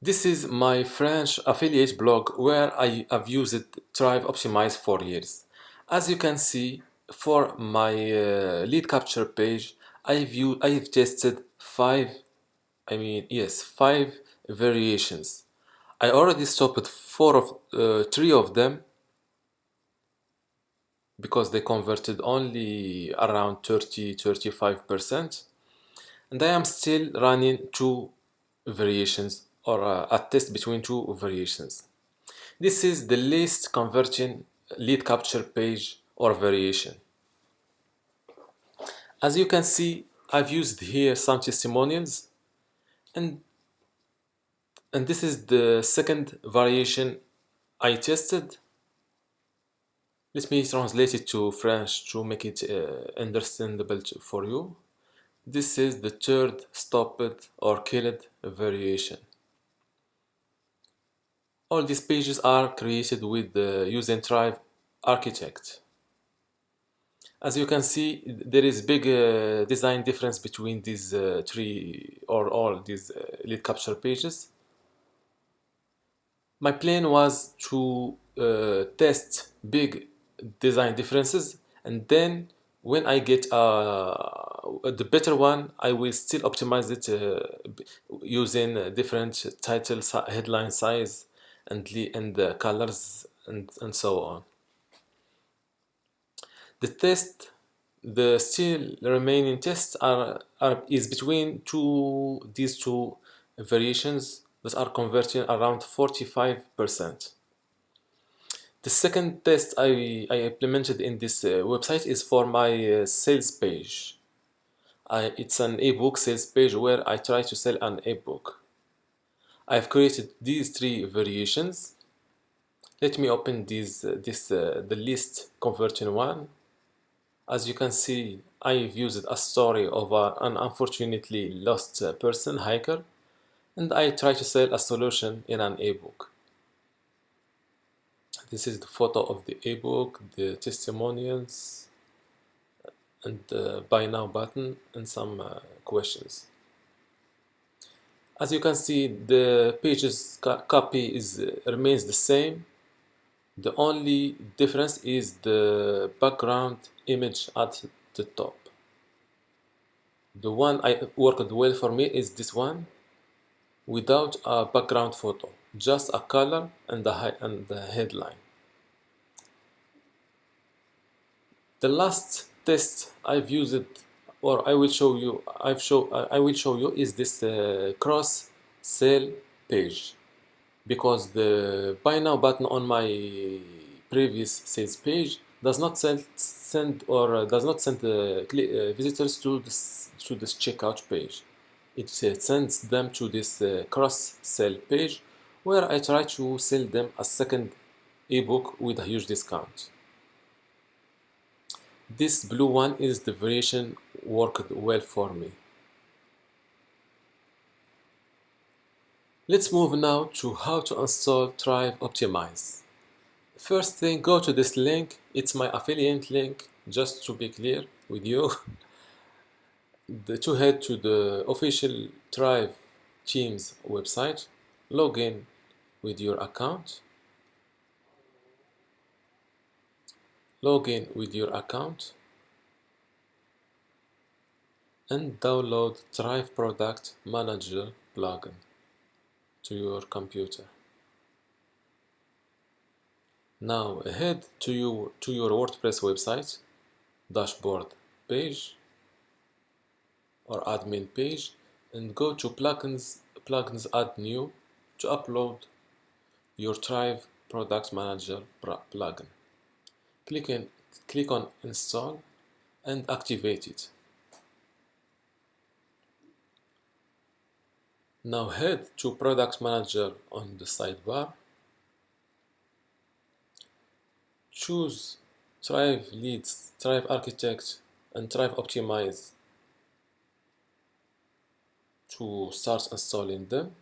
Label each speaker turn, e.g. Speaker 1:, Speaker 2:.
Speaker 1: This is my French affiliate blog where I have used Thrive Optimize for years. As you can see, for my lead capture page, I've tested five variations. I already stopped three of them because they converted only around 35%, and I am still running two variations or a test between two variations. This is the least converting lead capture page or variation. As you can see, I've used here some testimonials, and this is the second variation I tested. Let me translate it to French to make it understandable for you. This is the third stopped or killed variation. All these pages are created with the using Thrive architect. As you can see, there is big design difference between these three or all these lead capture pages. My plan was to test big design differences, and then when I get the better one, I will still optimize it using different title, headline size, and colors, and so on. The test, the still remaining tests is between these two variations that are converting around 45%. The second test I implemented in this website is for my sales page. It's an ebook sales page where I try to sell an ebook. I've created these three variations. Let me open the least converting one. As you can see, I've used a story of an unfortunately lost person, hiker, and I try to sell a solution in an ebook. This is the photo of the ebook, the testimonials, and the buy now button, and some questions. As you can see, the page's copy remains the same. The only difference is the background image at the top. The one I worked well for me is this one, without a background photo, just a color and the headline. The last test I've used, or I will show you, I will show you, is this cross sell page, because the buy now button on my previous sales page does not send visitors to this checkout page. It sends them to this cross sell page where I try to sell them a second ebook with a huge discount. This blue one is the variation worked well for me. Let's move now to how to install Thrive Optimize. First thing, go to this link. It's my affiliate link, just to be clear with you. To head to the official Thrive Teams website, log in with your account. Log in with your account and download Thrive Product Manager plugin to your computer. Now head to your WordPress website, dashboard page or admin page, and go to plugins, add new, to upload your Thrive Product Manager plugin. Click on install and activate it. Now head to Product Manager on the sidebar. Choose Thrive Leads, Thrive Architect, and Thrive Optimize to start installing them.